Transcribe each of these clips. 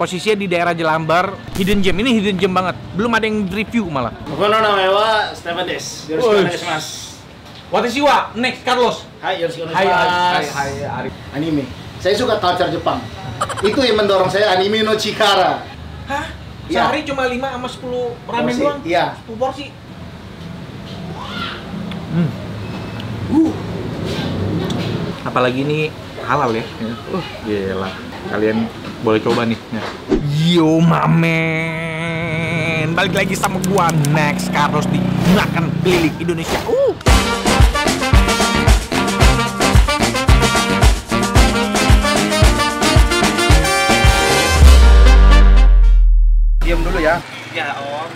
Posisinya di daerah Jelambar, hidden gem. Ini hidden gem banget. Belum ada yang review malah. 僕の名前はステファンです。よろしくお願いします。Watashi wa next Carlos. Hai, よろしくお願いします。 Hai. Anime. Saya suka culture Jepang. Itu yang mendorong saya anime no Chikara. Hah? Iya. Sehari cuma 5 sama 10 ramen Porsi, doang? iya. 10 porsi. Apalagi ini halal ya. Gila. Kalian boleh coba nih. Yo mamen. Balik lagi sama gua Next Carlos di Makan Keliling Indonesia. Diam dulu ya. Ya om.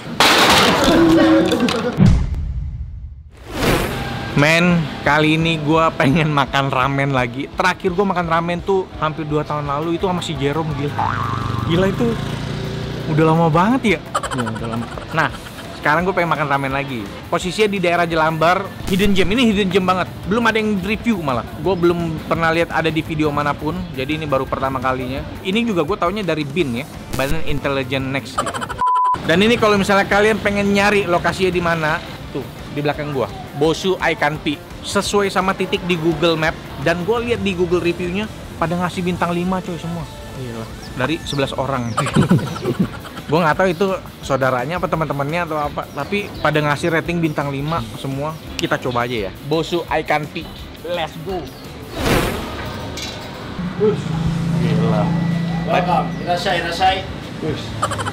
Men, kali ini gue pengen makan ramen lagi. Terakhir gue makan ramen tuh hampir 2 tahun lalu, itu sama si Jerome. Gila itu udah lama banget ya. Udah lama. Nah, sekarang gue pengen makan ramen lagi. Posisinya di daerah Jelambar, hidden gem. Ini hidden gem banget. Belum ada yang review malah. Gue belum pernah lihat ada di video manapun. Jadi ini baru pertama kalinya. Ini juga gue taunya dari BIN ya, Badan Intelijen Next. Dan ini kalau misalnya kalian pengen nyari lokasinya di mana, tuh di belakang gua, Bosu Aikanpi, sesuai sama titik di Google Map. Dan gua lihat di Google reviewnya pada ngasih bintang 5 coy semua. Gila. Dari 11 orang. Gua nggak tahu itu saudaranya apa teman-temannya atau apa, tapi pada ngasih rating bintang 5 semua. Kita coba aja ya. Bosu Aikanpi. Let's go. Gila. Welcome. Irasai.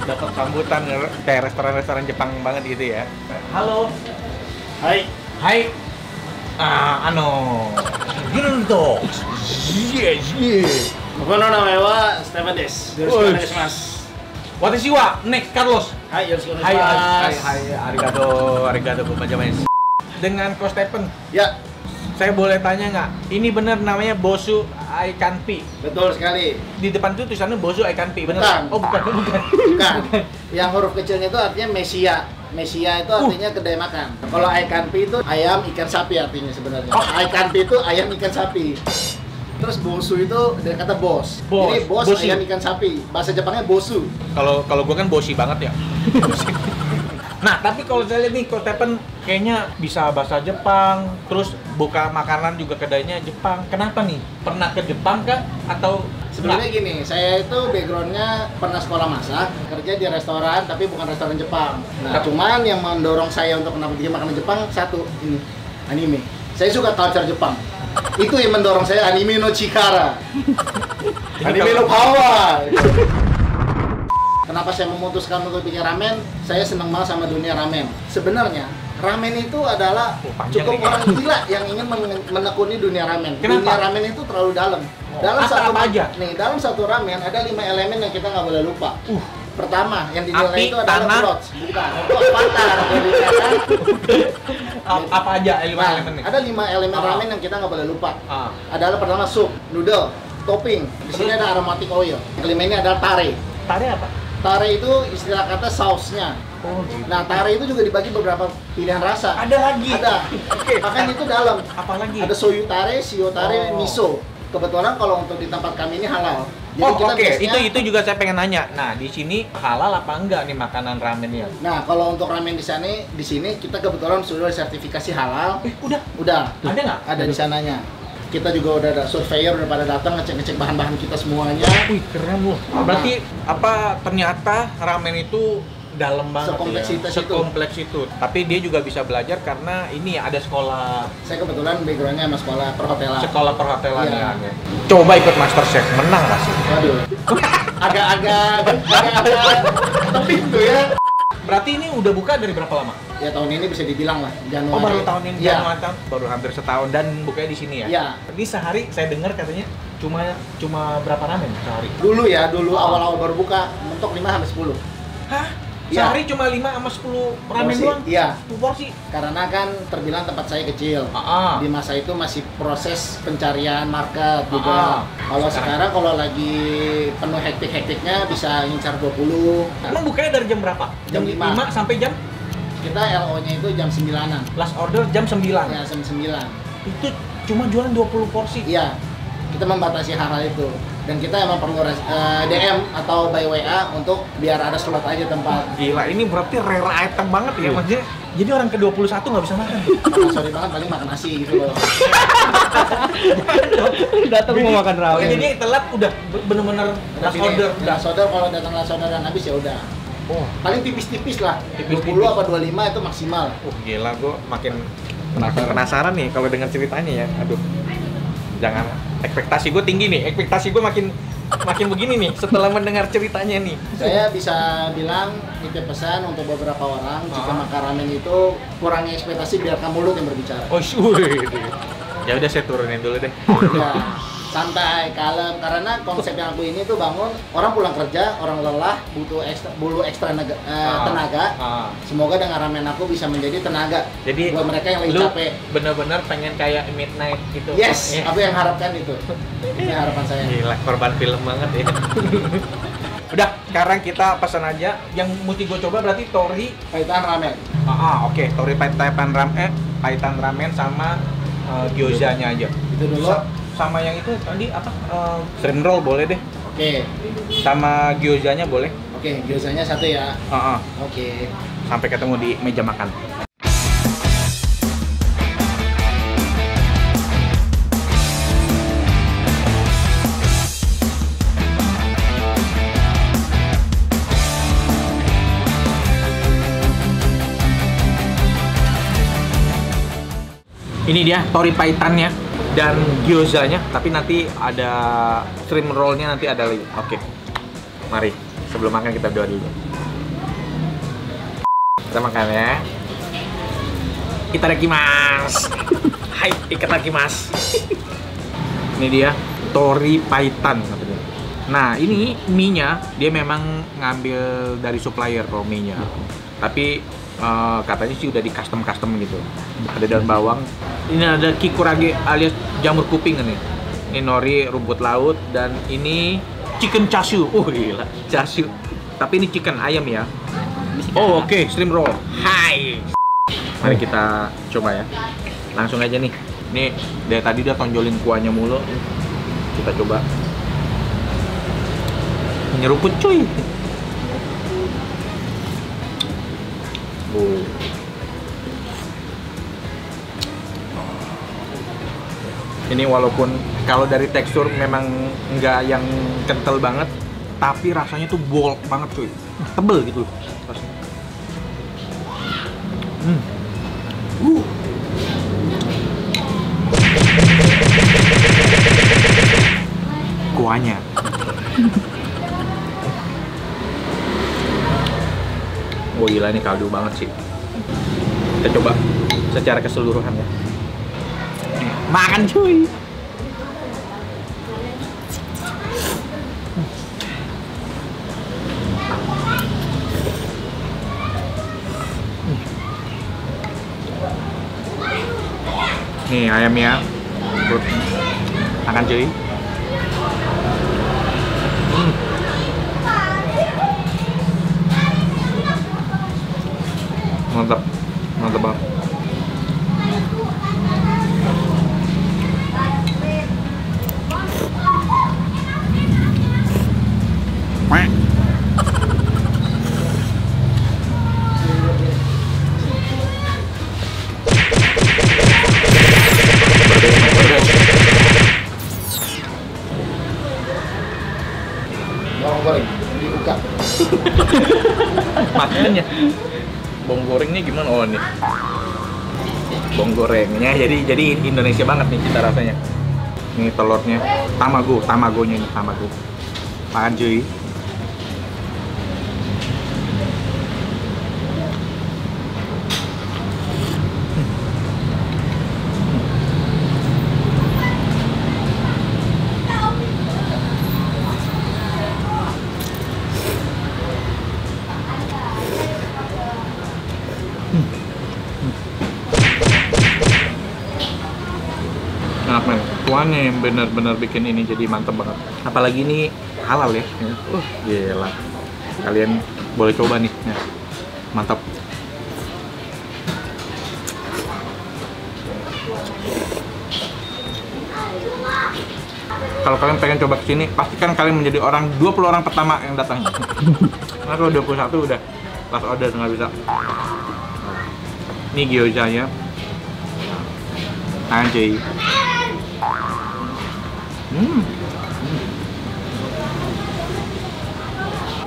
Dapat sambutan kayak restoran-restoran Jepang banget gitu ya. Halo. Hai. Gini tuh. Yeah. 僕の名前はステファンです。よろしくお願いします。 Watashi wa next Carlos. はい、よろしくお願いします。 Arigato gozaimasu. Dengan Coach Stephen, Ya, saya boleh tanya nggak? Ini bener namanya Bosu Aikanpi. betul sekali. Di depan tuh tulisannya Bosu Aikanpi, bener? Bukan. Oh bukan. Bukan. Yang huruf kecilnya itu artinya Mesia. Mesia itu artinya kedai makan. Kalau Aikanpi itu ayam ikan sapi artinya sebenarnya. Aikanpi itu ayam ikan sapi. Terus bosu itu dari kata bos. Jadi bos Boshi. ayam ikan sapi. Bahasa Jepangnya bosu. Kalau gua kan bosi banget ya. Nah, tapi kalau saya lihat nih, Coach Stephen kayaknya bisa bahasa Jepang, terus buka makanan juga kedainya Jepang. Kenapa nih? Pernah ke Jepang kah? Atau Sebenarnya gini, saya itu backgroundnya pernah sekolah masak, kerja di restoran, tapi bukan restoran Jepang. Nah, cuman yang mendorong saya untuk kenapa bikin makanan Jepang, satu, ini, anime. Saya suka culture Jepang. Itu yang mendorong saya, anime no Chikara. Anime no power. Kenapa saya memutuskan untuk bikin ramen? Saya senang banget sama dunia ramen. Sebenarnya, ramen itu adalah cukup orang gila yang ingin menekuni dunia ramen. Kenapa? Dunia ramen itu terlalu dalam. Dalam Apa aja? dalam satu ramen ada 5 elemen yang kita nggak boleh lupa. Pertama, yang dinilai Api, itu adalah tanah. broth. Bukan, itu avatar. apa aja elemen-elemennya? Ada 5 elemen ramen yang kita nggak boleh lupa. Ah. Adalah pertama sup, noodle, topping. Di sini ada aromatic oil. Kelima ini adalah tare. Tari apa? Tare itu istilah kata sausnya. Oh, gitu. Nah, tare itu juga dibagi beberapa pilihan rasa. Ada lagi? Ada. Oke. Bahkan itu dalam. Apalagi? Ada soyu tare, shio tare, Oh. miso. Kebetulan kalau untuk di tempat kami ini halal. Jadi Oh, kita oke. biasanya- Itu juga saya pengen nanya. Nah, di sini halal apa enggak nih makanan ramennya? Nah, kalau untuk ramen di sini kita kebetulan sudah sertifikasi halal. Udah. Udah. Ada nggak? Ada di sananya. Kita juga udah ada surveyor udah pada datang ngecek bahan-bahan kita semuanya. Wih, keren loh. Berarti apa ternyata ramen itu dalam banget Sekompleks ya? itu. Sekompleks itu. Tapi dia juga bisa belajar karena ini ada sekolah Saya kebetulan backgroundnya sama sekolah perhotelan. perhotelan Iya. ya. Coba ikut MasterChef, menang nggak sih? Waduh. Agak-agak tebing tuh ya. Berarti ini udah buka dari berapa lama? Ya tahun ini bisa dibilang lah, Januari. Oh, baru tahun ini, Ya. Januari tahun, baru hampir setahun dan bukanya di sini ya? Iya. Ini sehari saya dengar katanya cuma berapa ramen sehari? Dulu awal-awal baru buka mentok 5 sampai 10. Hah? Iya. Sehari cuma 5 sama 10 ramen Porsi, doang? iya. 10 porsi? Karena kan terbilang tempat saya kecil. Ah. Di masa itu masih proses pencarian market juga. Kalau sekarang kalau lagi penuh hektik-hektiknya bisa ngincar 20. Emang bukanya dari jam berapa? Jam 5. Sampai jam? Kita LO-nya itu jam 9-an. Last order jam 9? Ya, jam 9. Itu cuma jualan 20 porsi? Iya. Kita membatasi hal-hal itu. dan kita emang perlu DM atau by WA untuk biar ada slot aja tempat. Gila, ini berarti rare item banget ya, maksudnya. Jadi orang ke-21 nggak bisa makan. Sorry banget, paling makan nasi gitu loh. Datang mau makan ramen. Jadi telat udah bener-bener last order. Last order kalau datang last order dan habis ya udah. Oh, Paling tipis-tipis lah. Tipis-tipis. 20 apa 25 itu maksimal. Gila, gua makin penasaran nih kalau dengar ceritanya ya. Aduh. Jangan, ekspektasi gue tinggi nih. Ekspektasi gue makin begini nih setelah mendengar ceritanya nih. Saya bisa bilang titip pesan untuk beberapa orang jika makan ramen itu kurangi ekspektasi, biarkan mulut yang berbicara. Oh, syukur. Ya udah, saya turunin dulu deh. Ya, santai, kalem, karena konsep yang aku ini tuh bangun orang pulang kerja, orang lelah, butuh ekstra tenaga. Semoga dengan ramen aku bisa menjadi tenaga. Jadi buat mereka yang lagi capek. Bener-bener pengen kayak midnight gitu. Yes, aku yang harapkan itu. Ini harapan saya. Gila, korban film banget ya. Udah, sekarang kita pesan aja. Yang mesti gue coba berarti tori Paitan ramen. Oke. Tori paitan ramen sama gyozanya aja. Itu dulu. Sama yang itu tadi apa? Shrimp roll boleh deh. Oke. Sama gyozanya boleh. Oke, gyozanya satu ya. Oke. Sampai ketemu di meja makan. Ini dia tori paitannya dan gyozanya, tapi nanti ada shrimp roll-nya, nanti ada lagi. Oke. Mari, sebelum makan kita doa dulu. Kita makan ya. Itadakimasu. Hai, itadakimasu. Ini dia tori paitan. Nah, ini mie-nya dia memang ngambil dari supplier kalau mie-nya. Tapi katanya sih udah di custom gitu. Ada daun bawang. Ini ada kikurage alias jamur kuping nih. Ini nori rumput laut dan ini chicken chashu. Gila, chashu. Tapi ini chicken ayam ya. Oke, shrimp roll. Hai. Mari kita coba ya. Langsung aja nih. Nih dari tadi udah tonjolin kuahnya mulu. Kita coba. Nyeruput cuy. Ini walaupun kalau dari tekstur memang nggak yang kental banget, tapi rasanya tuh bulk banget cuy, tebel gitu. Kuahnya. Gila, ini kaldu banget sih. Kita coba secara keseluruhan ya. Makan cuy. Nih ayamnya. Makan cuy. Mantap banget. Bawang goreng dibuka. Makanya bawang gorengnya gimana? Oh nih bawang gorengnya jadi Indonesia banget nih cita rasanya. Ini telurnya, tamagonya ini tamago. Makan cuy. Enak men, kuahnya yang benar-benar bikin ini jadi mantep banget. Apalagi ini halal ya. Gila. Kalian boleh coba nih. Ya. Mantap. Kalau kalian pengen coba kesini, pastikan kalian menjadi 20 orang pertama yang datang. Karena kalau 21 udah last order nggak bisa. Ini gyozanya. Anjay.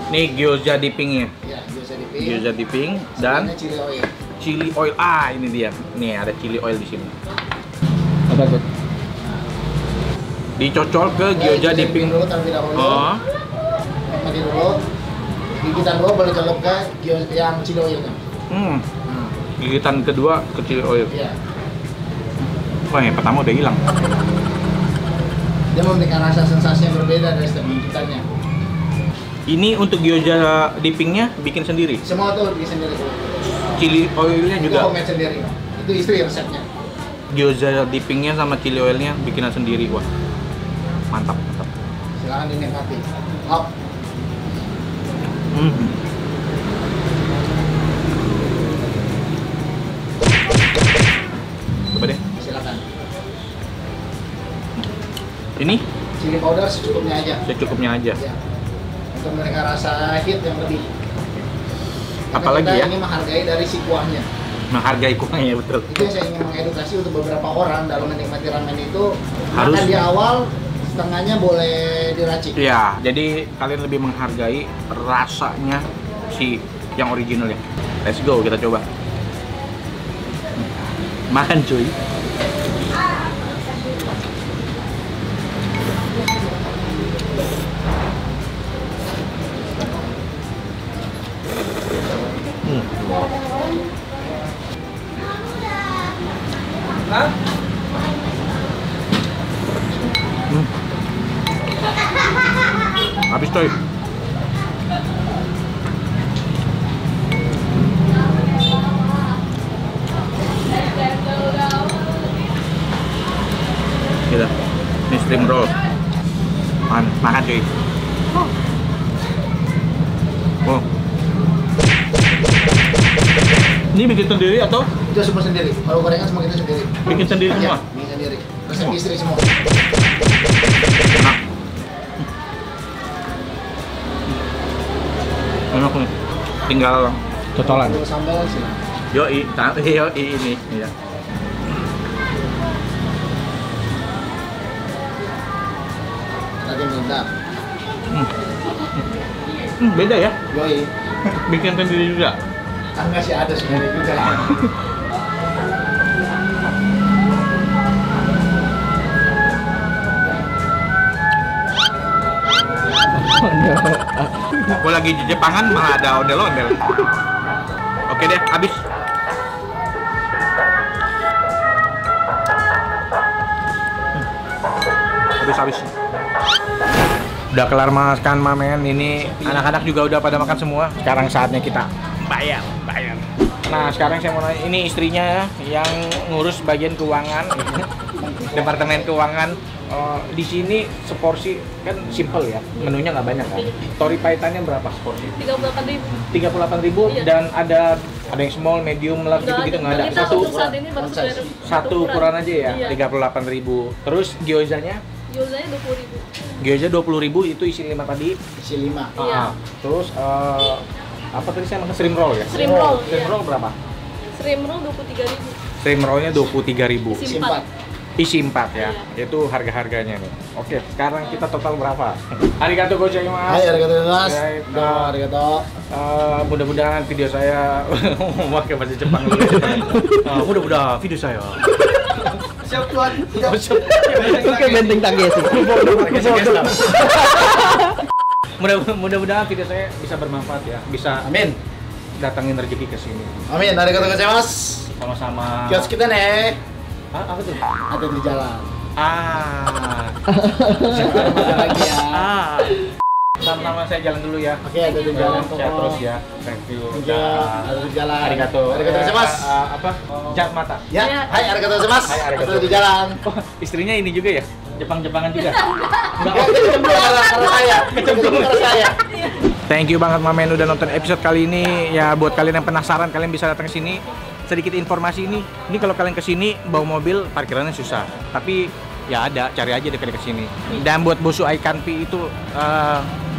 Ini gyoza dippingnya. Ya, gyoza dipping. Gyoza dipping dan Chili oil. chili oil. Ah, ini dia. Nih ada chili oil di sini. Apa tuh? Dicocol ke gyoza dipping. dulu terlebih dahulu. Oh. Mati dulu. Gigitan dulu boleh colok ke gyoza yang chili oilnya. Gigitan kedua ke chili oil. Iya. Wah, yang pertama udah hilang. Dia memberikan rasa sensasi yang berbeda dari setiap gigitannya. Ini untuk gyoza dippingnya bikin sendiri. Semua tuh bikin sendiri. Chili oilnya Itu juga. homemade sendiri. Itu istri resepnya. Gyoza dippingnya sama chili oilnya bikinan sendiri. Wah, mantap, mantap. Silakan dinikmati. Hop. Coba deh. Silakan. Ini Chili powder secukupnya aja. secukupnya aja. Ya. Untuk memberikan rasa hit yang lebih. Karena Apalagi kita ya? ini menghargai dari si kuahnya. Menghargai kuahnya, betul. Itu yang saya ingin mengedukasi untuk beberapa orang dalam menikmati ramen itu. Harus. Makan di awal, setengahnya boleh diracik. Ya, jadi kalian lebih menghargai rasanya si yang original ya. Let's go, kita coba. Makan cuy. Habis coy. Gitu. Ini steam roll. Makan cuy. Oh. Ini bikin sendiri atau Itu semua sendiri. Kalau gorengan semua kita sendiri. bikin sendiri Ya, semua? bikin sendiri. Resep Oh. istri semua. Enak nih. Tinggal Cocolan. Kalau sambal sih. yoi ini ya. Tadi meledak. Beda ya? Yoi. Bikin sendiri juga. Kan masih ada sebenarnya juga. Gue lagi di Jepangan malah ada ondel-ondel. Oke deh, habis. Habis. Udah kelar makan mamen, ini anak-anak juga udah pada makan semua. Sekarang saatnya kita bayar. Nah, sekarang saya mau nanya, ini istrinya ya, yang ngurus bagian keuangan, departemen keuangan. Di sini seporsi kan simple ya, menunya nggak banyak kan. Tori paitannya berapa seporsi? 38.000. 38.000 Iya. dan ada yang small, medium, large gitu nggak ada. Kita untuk saat ini baru Satu ukuran aja ya, Iya. 38.000. Terus gyozanya? Gyozanya 20.000. Gyoza 20.000 itu isi 5 tadi. Isi 5. Iya. Terus apa tadi saya makan shrimp roll ya? Shrimp roll, Shrimp iya. roll berapa? Shrimp roll 23.000. Shrimp rollnya 23.000. Isi Isi 4. Isi 4 ya. Iya. Itu harga-harganya nih. Oke, sekarang kita total berapa? Arigatou gozaimasu. Hai, arigatou gozaimasu. Baik, Domo arigatou. mudah-mudahan video saya pakai bahasa Jepang dulu. Mudah-mudahan video saya. Siap tuan. Siap. Oke, benteng tangga sih. Mudah-mudahan video saya bisa bermanfaat ya. Bisa Amin. datangin rezeki ke sini. Amin. Arigatou gozaimasu. Sama-sama. Kios kita nih. Hah, apa tuh? Ada di jalan. Ada lagi ya. Sama-sama saya jalan dulu ya. Oke, ada di jalan. Sehat terus ya. Thank you. Ada di jalan. Arigato. Arigatou gozaimasu. Apa? Jat mata. Ya, Ya. hai arigatou gozaimasu. Hai, arigatou. Ada di jalan. Oh, istrinya ini juga ya? Jepang-Jepangan juga? Enggak, kecemplung karena saya. Kecemplung karena saya. Thank you banget Mamen udah nonton episode kali ini. Ya buat kalian yang penasaran, kalian bisa datang ke sini. Sedikit informasi ini kalau kalian ke sini bawa mobil parkirannya susah. Tapi Ya ada, cari aja dekat-dekat sini. Dan buat bosu ikan pi itu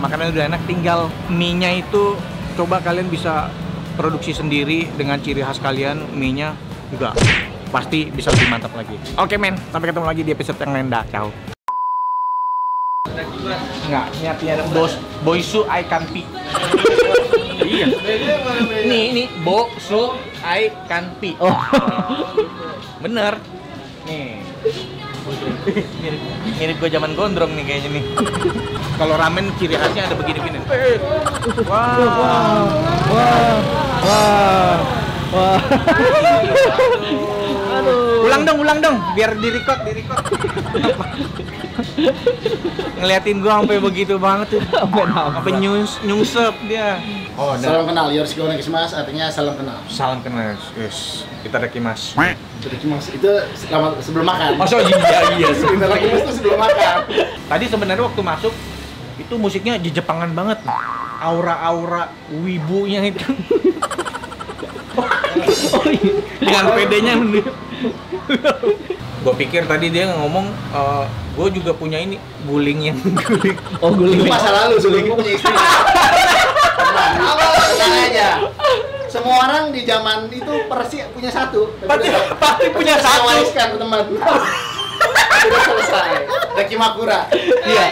makanannya udah enak, tinggal mie-nya itu coba kalian bisa produksi sendiri dengan ciri khas kalian, mie-nya juga pasti bisa lebih mantap lagi. Oke men, sampai ketemu lagi di episode yang lain dah. Ciao. Enggak, niatnya boisu ikan pi. Iya. Ini bosu ikan pi. Oh. Bener. Nih. Mirip gua zaman gondrong nih kayaknya nih. Kalau ramen ciri khasnya ada begini-begini. Wah. Aduh. Ulang dong, biar di-record. Ngeliatin gua sampai begitu banget tuh. Sampai nyungsep dia. Oh, Salam kenal, Yorshiko Nekimas artinya salam kenal. salam kenal. Yes. Kita rekimas. Nekimas itu sebelum makan. Masa iya. Kita Nekimas itu sebelum makan. Tadi sebenarnya waktu masuk itu musiknya di Jepangan banget. Aura-aura wibunya itu. Dengan PD-nya. Gue pikir tadi dia ngomong gue juga punya ini guling yang guling. Oh, guling. Itu masa lalu, sebelum gue punya istri. Tenang aja. Semua orang di zaman itu punya satu. Pasti punya Saya satu. wariskan ke teman. Sudah selesai. Daki Makura. Iya.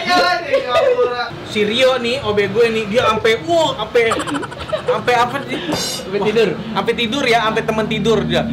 Si Rio nih, OB gue nih, dia sampai apa sih? Sampai tidur. Sampai tidur ya, sampai temen tidur dia.